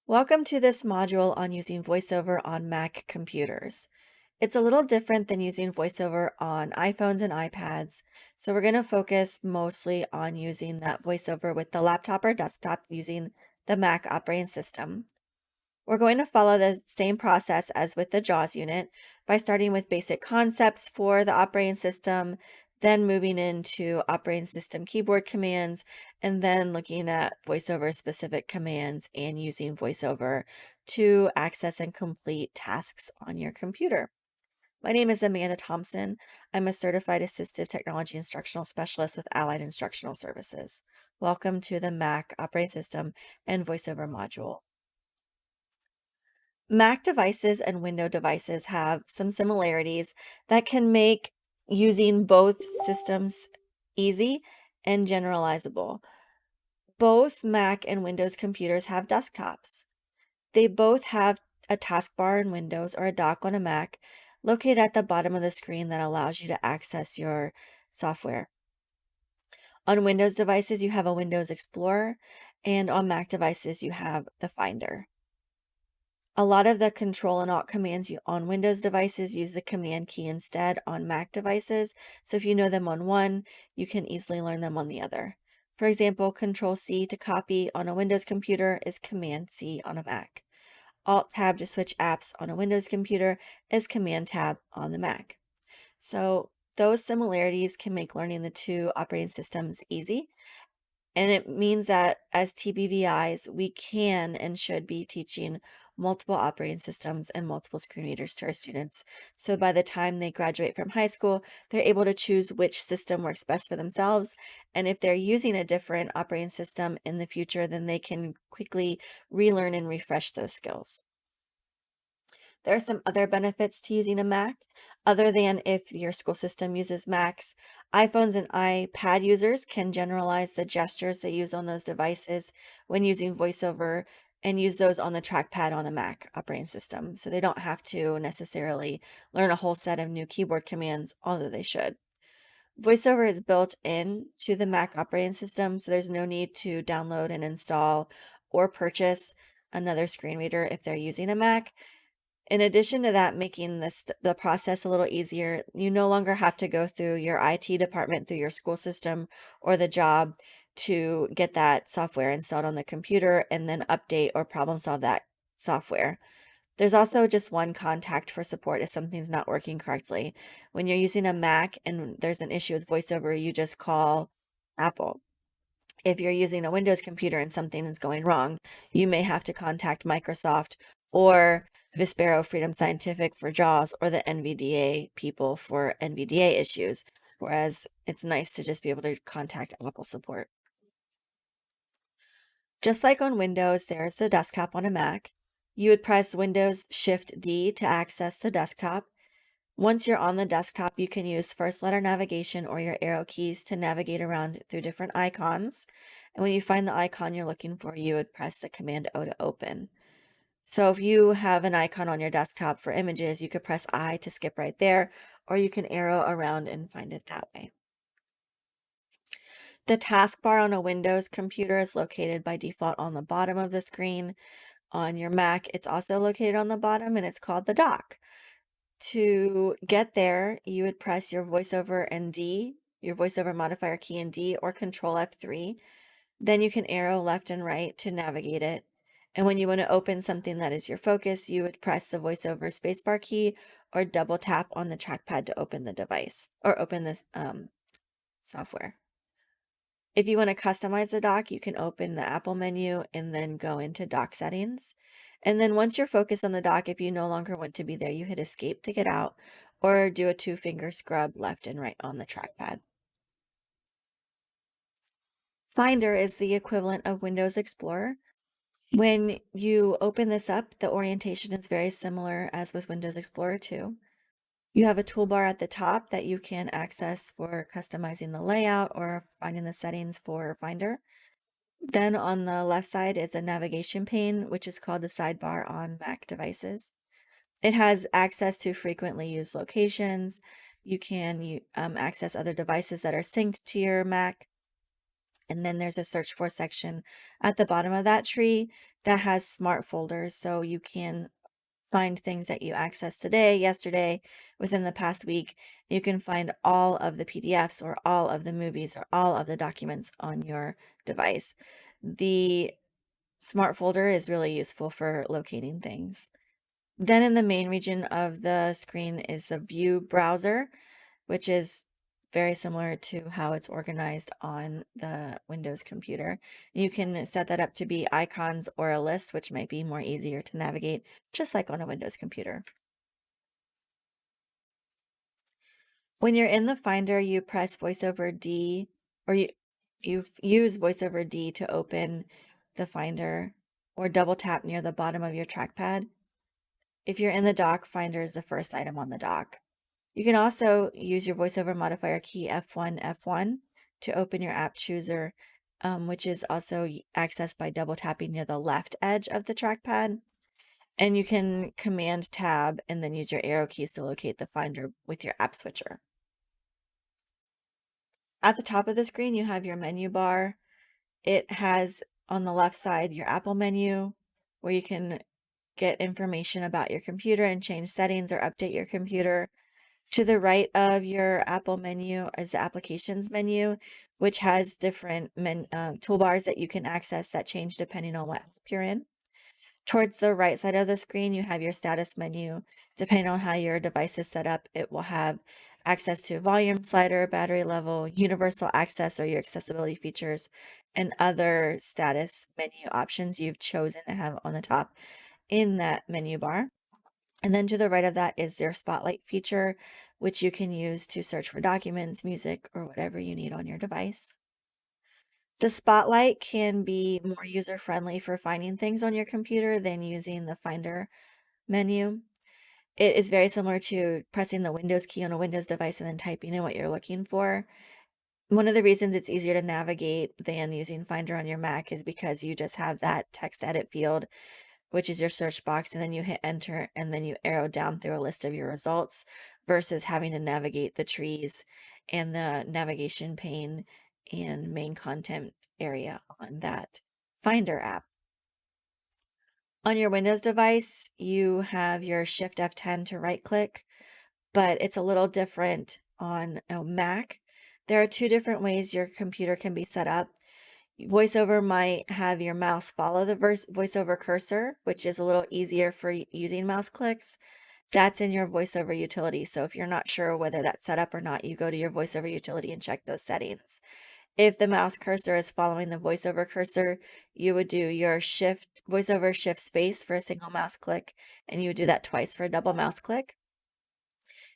Welcome to this module on using VoiceOver on Mac computers. It's a little different than using VoiceOver on iPhones and iPads, so we're going to focus mostly on using that VoiceOver with the laptop or desktop using the Mac operating system. We're going to follow the same process as with the JAWS unit by starting with basic concepts for the operating system, then moving into operating system keyboard commands, and then looking at VoiceOver specific commands and using VoiceOver to access and complete tasks on your computer. My name is Amanda Thompson. I'm a certified assistive technology instructional specialist with Allied Instructional Services. Welcome to the Mac operating system and VoiceOver module. Mac devices and Windows devices have some similarities that can make using both systems easy and generalizable. Both Mac and Windows computers have desktops. They both have a taskbar in Windows or a dock on a Mac located at the bottom of the screen that allows you to access your software. On Windows devices, you have a Windows Explorer, and on Mac devices, you have the Finder. A lot of the Control and Alt commands on Windows devices use the Command key instead on Mac devices, so if you know them on one, you can easily learn them on the other. For example, Control C to copy on a Windows computer is Command C on a Mac. Alt Tab to switch apps on a Windows computer is Command Tab on the Mac. So those similarities can make learning the two operating systems easy. And it means that as TBVIs, we can and should be teaching multiple operating systems and multiple screen readers to our students. So by the time they graduate from high school, they're able to choose which system works best for themselves. And if they're using a different operating system in the future, then they can quickly relearn and refresh those skills. There are some other benefits to using a Mac, other than if your school system uses Macs. iPhones and iPad users can generalize the gestures they use on those devices when using VoiceOver and use those on the trackpad on the Mac operating system. So they don't have to necessarily learn a whole set of new keyboard commands, although they should. VoiceOver is built in to the Mac operating system, so there's no need to download and install or purchase another screen reader if they're using a Mac. In addition to that, making the process a little easier, you no longer have to go through your IT department, through your school system or the job to get that software installed on the computer and then update or problem solve that software. There's also just one contact for support if something's not working correctly. When you're using a Mac and there's an issue with VoiceOver, you just call Apple. If you're using a Windows computer and something is going wrong, you may have to contact Microsoft or Vispero Freedom Scientific for JAWS or the NVDA people for NVDA issues, whereas it's nice to just be able to contact Apple support. Just like on Windows, there's the desktop on a Mac. You would press Windows Shift D to access the desktop. Once you're on the desktop, you can use first letter navigation or your arrow keys to navigate around through different icons. And when you find the icon you're looking for, you would press the Command O to open. So if you have an icon on your desktop for images, you could press I to skip right there, or you can arrow around and find it that way. The taskbar on a Windows computer is located by default on the bottom of the screen. On your Mac, it's also located on the bottom and it's called the dock. To get there, you would press your VoiceOver and D, your VoiceOver modifier key and D, or Control F3. Then you can arrow left and right to navigate it. And when you want to open something that is your focus, you would press the VoiceOver spacebar key or double tap on the trackpad to open the device or open this software. If you want to customize the dock, you can open the Apple menu and then go into dock settings. And then once you're focused on the dock, if you no longer want to be there, you hit escape to get out or do a 2-finger scrub left and right on the trackpad. Finder is the equivalent of Windows Explorer. When you open this up, the orientation is very similar as with Windows Explorer 2. You have a toolbar at the top that you can access for customizing the layout or finding the settings for Finder. Then on the left side is a navigation pane, which is called the sidebar on Mac devices. It has access to frequently used locations. You can access other devices that are synced to your Mac. And then there's a search for section at the bottom of that tree that has smart folders. So you can find things that you accessed today, yesterday, within the past week. You can find all of the PDFs or all of the movies or all of the documents on your device. The smart folder is really useful for locating things. Then in the main region of the screen is the view browser, which is very similar to how it's organized on the Windows computer. You can set that up to be icons or a list, which might be more easier to navigate, just like on a Windows computer. When you're in the Finder, you press VoiceOver D, or you use VoiceOver D to open the Finder, or double tap near the bottom of your trackpad. If you're in the dock, Finder is the first item on the dock. You can also use your VoiceOver modifier key F1 to open your app chooser, which is also accessed by double tapping near the left edge of the trackpad. And you can Command Tab and then use your arrow keys to locate the Finder with your app switcher. At the top of the screen, you have your menu bar. It has on the left side your Apple menu, where you can get information about your computer and change settings or update your computer. To the right of your Apple menu is the Applications menu, which has different toolbars that you can access that change depending on what app you're in. Towards the right side of the screen, you have your status menu. Depending on how your device is set up, it will have access to volume slider, battery level, universal access or your accessibility features, and other status menu options you've chosen to have on the top in that menu bar. And then to the right of that is their Spotlight feature, which you can use to search for documents, music, or whatever you need on your device. The Spotlight can be more user-friendly for finding things on your computer than using the Finder menu. It is very similar to pressing the Windows key on a Windows device and then typing in what you're looking for. One of the reasons it's easier to navigate than using Finder on your Mac is because you just have that text edit field, which is your search box, and then you hit enter and then you arrow down through a list of your results versus having to navigate the trees and the navigation pane and main content area on that Finder app. On your Windows device, you have your Shift F10 to right click, but it's a little different on a Mac. There are two different ways your computer can be set up. VoiceOver might have your mouse follow the VoiceOver cursor, which is a little easier for using mouse clicks. That's in your VoiceOver utility. So if you're not sure whether that's set up or not, you go to your VoiceOver utility and check those settings. If the mouse cursor is following the VoiceOver cursor, you would do your VoiceOver shift space for a single mouse click, and you would do that twice for a double mouse click.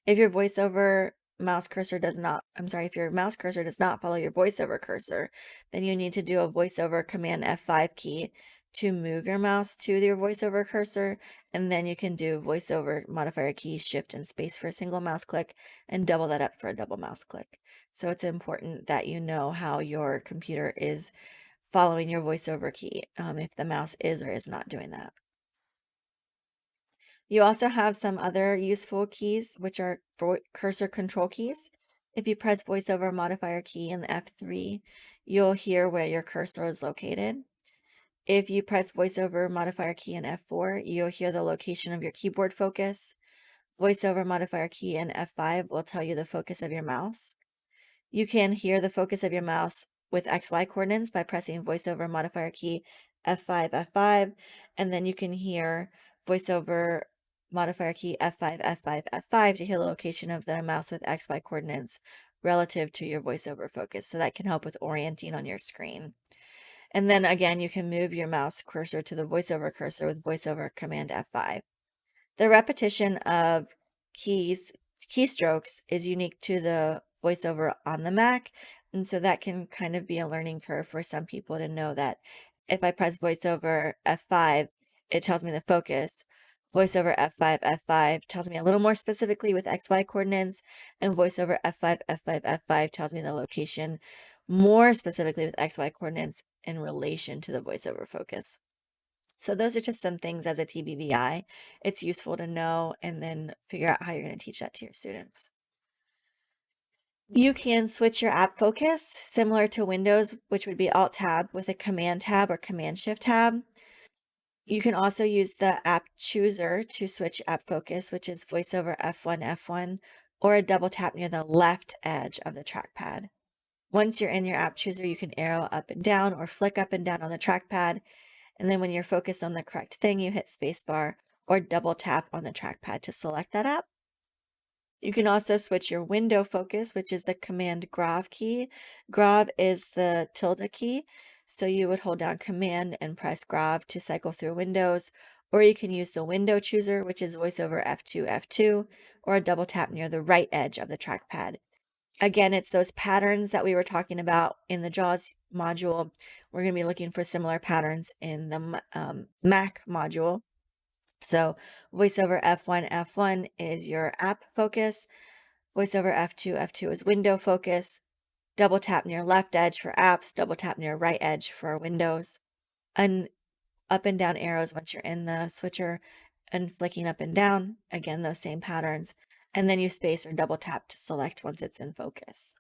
If your VoiceOver mouse cursor does not, if your mouse cursor does not follow your VoiceOver cursor, then you need to do a VoiceOver Command F5 key to move your mouse to your VoiceOver cursor, and then you can do VoiceOver modifier key Shift and space for a single mouse click and double that up for a double mouse click. So it's important that you know how your computer is following your VoiceOver key, if the mouse is or is not doing that. You also have some other useful keys, which are cursor control keys. If you press VoiceOver modifier key in the F3, you'll hear where your cursor is located. If you press VoiceOver modifier key in F4, you'll hear the location of your keyboard focus. VoiceOver modifier key in F5 will tell you the focus of your mouse. You can hear the focus of your mouse with XY coordinates by pressing VoiceOver modifier key F5, F5, and then you can hear VoiceOver modifier key F5, F5, F5 to hear the location of the mouse with XY coordinates relative to your VoiceOver focus. So that can help with orienting on your screen. And then again, you can move your mouse cursor to the VoiceOver cursor with VoiceOver Command F5. The repetition of keystrokes is unique to the VoiceOver on the Mac, and so that can kind of be a learning curve for some people to know that if I press VoiceOver F5, it tells me the focus. VoiceOver F5, F5 tells me a little more specifically with XY coordinates, and VoiceOver F5, F5, F5 tells me the location more specifically with XY coordinates in relation to the VoiceOver focus. So those are just some things as a TBVI. It's useful to know and then figure out how you're going to teach that to your students. You can switch your app focus similar to Windows, which would be Alt Tab with a Command Tab or Command Shift Tab. You can also use the app chooser to switch app focus, which is VoiceOver F1, or a double tap near the left edge of the trackpad. Once you're in your app chooser, you can arrow up and down or flick up and down on the trackpad. And then when you're focused on the correct thing, you hit spacebar or double tap on the trackpad to select that app. You can also switch your window focus, which is the Command Grav key. Grav is the tilde key, so you would hold down Command and press Grav to cycle through windows, or you can use the window chooser, which is VoiceOver F2, or a double tap near the right edge of the trackpad. Again, it's those patterns that we were talking about in the JAWS module. We're going to be looking for similar patterns in the Mac module. So VoiceOver F1 is your app focus. VoiceOver F2 is window focus. Double tap near left edge for apps, double tap near right edge for windows. And up and down arrows once you're in the switcher and flicking up and down. Again, those same patterns. And then you space or double tap to select once it's in focus.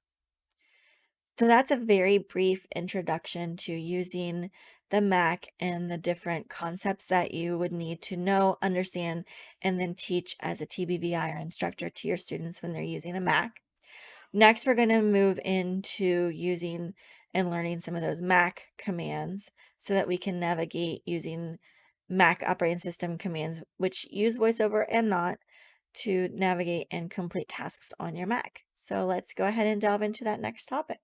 So that's a very brief introduction to using the Mac and the different concepts that you would need to know, understand, and then teach as a TBVI or instructor to your students when they're using a Mac. Next, we're going to move into using and learning some of those Mac commands so that we can navigate using Mac operating system commands, which use VoiceOver and not, to navigate and complete tasks on your Mac. So let's go ahead and delve into that next topic.